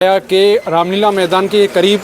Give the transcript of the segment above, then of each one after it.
के रामलीला मैदान के करीब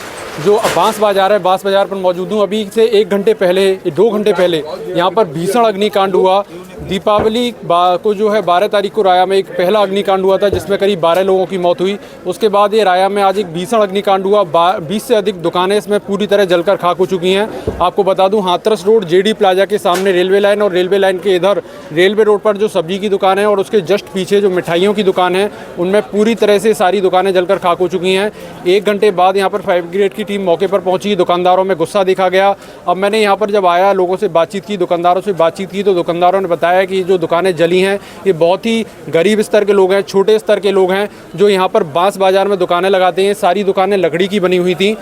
जो बांस बाजार है, बांस बाजार पर मौजूद हूँ। अभी से 1 घंटे पहले, 2 घंटे पहले यहाँ पर भीषण अग्निकांड हुआ। दीपावली को जो है 12 तारीख को राया में एक पहला अग्निकांड हुआ था जिसमें करीब 12 लोगों की मौत हुई। उसके बाद ये राया में आज एक भीषण अग्निकांड हुआ। 20 से अधिक दुकानें इसमें पूरी तरह जलकर खाक हो चुकी हैं। आपको बता दूं, हाथरस रोड जेडी प्लाजा के सामने रेलवे लाइन और रेलवे लाइन के इधर रेलवे रोड पर जो सब्जी की दुकान है और उसके जस्ट पीछे जो मिठाइयों की दुकान है उनमें पूरी तरह से सारी दुकानें जलकर खाक हो चुकी हैं। 1 घंटे बाद यहाँ पर फायर ब्रिगेड की टीम मौके पर पहुंची। दुकानदारों में गुस्सा देखा गया। अब मैंने यहाँ पर जब आया, लोगों से बातचीत की, दुकानदारों से बातचीत की, तो दुकानदारों ने बताया कि जो दुकानें जली हैं ये बहुत ही गरीब स्तर के लोग हैं, छोटे स्तर के लोग हैं जो यहाँ पर बांस बाजार में दुकानें लगाते हैं। सारी दुकानें लकड़ी की बनी हुई थी।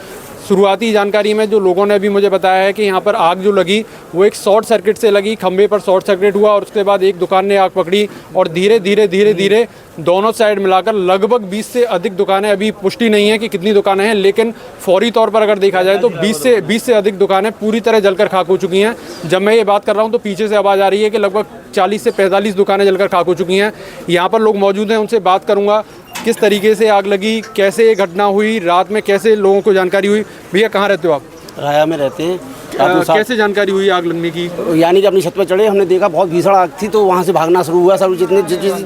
शुरुआती जानकारी में जो लोगों ने भी मुझे बताया है कि यहाँ पर आग जो लगी वो एक शॉर्ट सर्किट से लगी, खंभे पर शॉर्ट सर्किट हुआ और उसके बाद एक दुकान ने आग पकड़ी और धीरे धीरे दोनों साइड मिलाकर लगभग 20 से अधिक दुकानें, अभी पुष्टि नहीं है कि कितनी दुकानें हैं, लेकिन फौरी तौर पर अगर देखा जाए तो 20 से अधिक दुकानें पूरी तरह जलकर खाक हो चुकी हैं। जब मैं ये बात कर रहा हूँ तो पीछे से आवाज़ आ रही है कि लगभग 40 से 45 दुकानें जलकर खाक हो चुकी हैं। यहाँ पर लोग मौजूद हैं, उनसे बात करूँगा किस तरीके से आग लगी, कैसे ये घटना हुई, रात में कैसे लोगों को जानकारी हुई। भैया कहाँ रहते हो आप? राया में रहते हैं। कैसे जानकारी हुई आग लगने की? यानी कि अपनी छत पर चढ़े, हमने देखा बहुत भीषण आग थी तो वहाँ से भागना शुरू हुआ। सब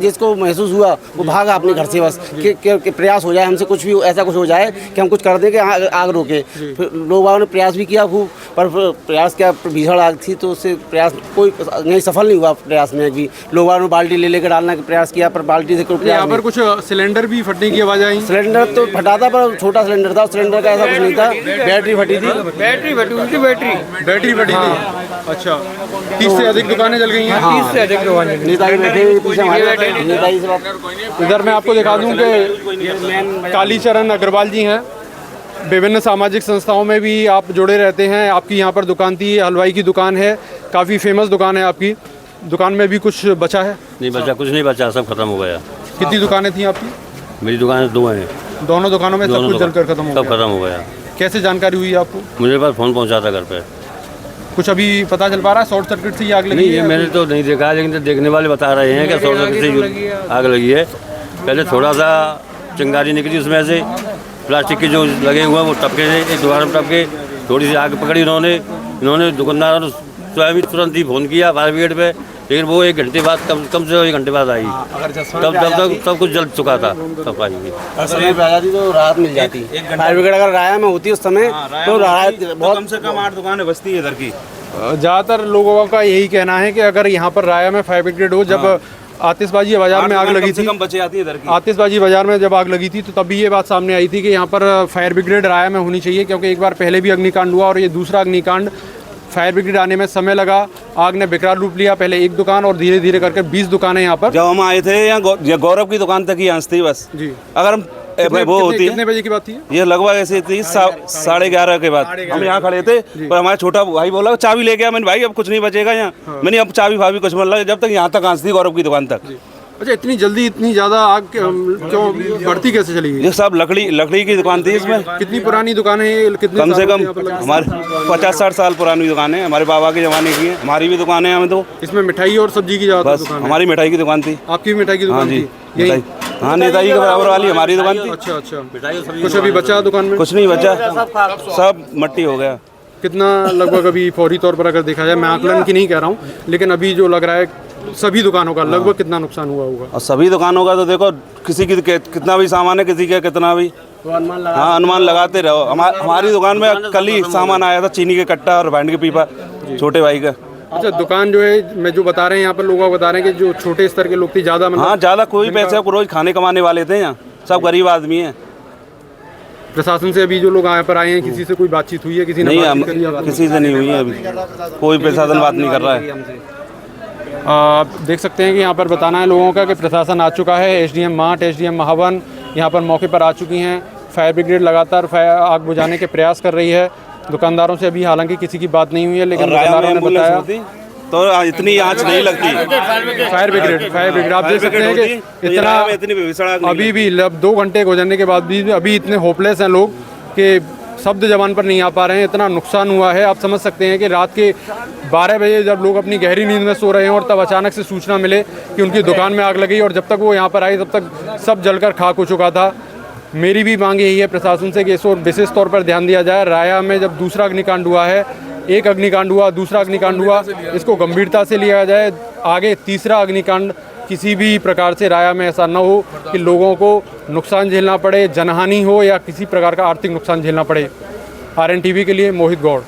जिसको महसूस हुआ वो भागा अपने घर से, बस कि प्रयास हो जाए हमसे, कुछ भी ऐसा कुछ हो जाए कि हम कुछ कर दें कि आग रोके। फिर लोगों ने प्रयास भी किया खूब, पर प्रयास क्या, भीषण आग थी तो उससे प्रयास कोई नहीं, सफल नहीं हुआ प्रयास में भी। लोगों ने बाल्टी ले लेकर डालने का प्रयास किया पर बाल्टी से कोई यहाँ पर कुछ सिलेंडर भी फटने की आवाज़ आई। सिलेंडर तो फटा था पर छोटा सिलेंडर था, सिलेंडर का ऐसा कुछ नहीं था। बैटरी फटी थी, बैटरी फटी थी। अच्छा, 30 से अधिक दुकानें जल गई हैं। 30 से अधिक दुकानें। नेताजी बैठे पीछे हमारे, नेताजी से बात। इधर मैं आपको दिखा दूं कि कालीचरण अग्रवाल जी हैं। विभिन्न सामाजिक संस्थाओं में भी आप जुड़े रहते हैं। आपकी यहाँ पर दुकान थी, हलवाई की दुकान है, काफ़ी फेमस दुकान है आपकी। दुकान में भी कुछ बचा है? नहीं बचा, कुछ नहीं बचा, सब खत्म हो गया। कितनी दुकानें थी आपकी? मेरी दुकान 2 हैं। दोनों दुकानों में सब कुछ जलकर खत्म हो गया? सब खत्म हो गया। कैसे जानकारी हुई आपको? मुझे पास फ़ोन पहुंचा था घर पे। कुछ अभी पता चल पा रहा है शॉर्ट सर्किट से ही आग लगी? नहीं, ये मैंने तो नहीं देखा, लेकिन तो देखने वाले बता रहे हैं कि शॉर्ट सर्किट से आग लगी है। पहले थोड़ा सा चिंगारी निकली, उसमें से प्लास्टिक के जो लगे हुए हैं वो टपके, एक दुकान में टपके, थोड़ी सी आग पकड़ी इन्होंने दुकानदारों ने स्वयं तुरंत ही फ़ोन किया फायर ब्रिगेड पे, लेकिन वो 1 घंटे बाद, कम से 1 घंटे बाद आई। तब तक सब कुछ जल चुका था। तब आई समय पे आ जाती तो राहत मिल जाती। फायर ब्रिगेड अगर राया में होती उस समय तो राहत बहुत, कम से कम 8 दुकानें बचती है इधर की। ज़्यादातर लोगों का यही कहना है कि अगर यहाँ पर राया में फायर ब्रिगेड हो, जब आतिशबाजी बाजार में आग लगी थी, आतिशबाजी बाजार में जब आग लगी थी तो तब भी ये बात सामने आई थी कि यहाँ पर फायर ब्रिगेड राया में होनी चाहिए, क्योंकि एक बार पहले भी अग्निकांड हुआ और ये दूसरा अग्निकांड। फायर ब्रिगेड आने में समय लगा, आग ने विकराल रूप लिया। पहले एक दुकान और धीरे धीरे करके 20 दुकानें यहाँ पर। जब हम आए थे यहाँ गौरव की दुकान तक ही यहाँ थी बस जी। अगर हम वो होती, कितने बजे की बात थी ये? लगभग ऐसे थी 11:30 के बाद। हम यहाँ खड़े थे पर हमारा छोटा भाई बोला चाबी ले गया। मैंने भाई अब कुछ नहीं बचेगा यहाँ। मैंने अब चाबी भाभी कुछ मतलब जब तक यहाँ तक आंच थी गौरव की दुकान तक। अच्छा, इतनी जल्दी इतनी ज़्यादा आग क्यों बढ़ती कैसे चली गई? ये सब लकड़ी की दुकान थी। इसमें कितनी पुरानी दुकान है ये? कम से कम हमारे 50-60 साल पुरानी दुकान है, हमारे बाबा के ज़माने की है। हमारी भी दुकान है। हमें तो इसमें मिठाई और सब्जी की ज़्यादा दुकान है। हमारी मिठाई की दुकान थी। आपकी भी मिठाई की दुकान थी? हाँ, नेताजी के बराबर वाली हमारी दुकान थी। अच्छा, कुछ अभी बचा दुकान में? कुछ नहीं बचा, सब मट्टी हो गया। कितना लगभग अभी फौरी तौर पर अगर देखा जाए, मैं आकलन की नहीं कह रहा हूँ, लेकिन अभी जो लग रहा है सभी दुकानों का लगभग कितना नुकसान हुआ होगा? और सभी दुकानों का तो देखो, किसी की कितना भी सामान है, किसी का कितना भी, तो अनुमान लगाते रहो। हमारी दुकान में कल ही सामान आया था, चीनी के कट्टा और बैंड के पीपा, छोटे भाई का। अच्छा, दुकान जो है, मैं जो बता रहे हैं यहाँ पर लोग बता रहे हैं कि जो छोटे स्तर के लोग थे ज़्यादा, हाँ ज़्यादा कोई पैसे रोज खाने कमाने वाले थे यहाँ, सब गरीब आदमी हैं। प्रशासन से अभी जो लोग यहाँ पर आए हैं, किसी से कोई बातचीत हुई है? किसी ने नहीं, किसी से नहीं हुई है अभी, कोई प्रशासन बात नहीं कर रहा है। आप देख सकते हैं कि यहाँ पर बताना है लोगों का कि प्रशासन आ चुका है। एसडीएम मार्ट, एसडीएम महावन यहाँ पर मौके पर आ चुकी हैं। फायर ब्रिगेड लगातार आग बुझाने के प्रयास कर रही है। दुकानदारों से अभी हालांकि किसी की बात नहीं हुई है, लेकिन दुकानदारों ने बताया तो इतनी आंच नहीं लगती। फायर ब्रिगेड आप देख सकते हैं कि इतना अभी भी 2 घंटे गुजरने के बाद भी अभी इतने होपलेस हैं लोग कि शब्द जबान पर नहीं आ पा रहे हैं। इतना नुकसान हुआ है, आप समझ सकते हैं कि रात के 12 बजे जब लोग अपनी गहरी नींद में सो रहे हैं और तब अचानक से सूचना मिले कि उनकी दुकान में आग लगी, और जब तक वो यहाँ पर आए तब तक सब जलकर खाक हो चुका था। मेरी भी मांग यही है प्रशासन से कि इस और विशेष तौर पर ध्यान दिया जाए। राया में जब दूसरा अग्निकांड हुआ है, एक अग्निकांड हुआ, दूसरा अग्निकांड हुआ, इसको गंभीरता से लिया जाए। आगे तीसरा अग्निकांड किसी भी प्रकार से राया में ऐसा न हो कि लोगों को नुकसान झेलना पड़े, जनहानि हो या किसी प्रकार का आर्थिक नुकसान झेलना पड़े। RNTV के लिए मोहित गौड़।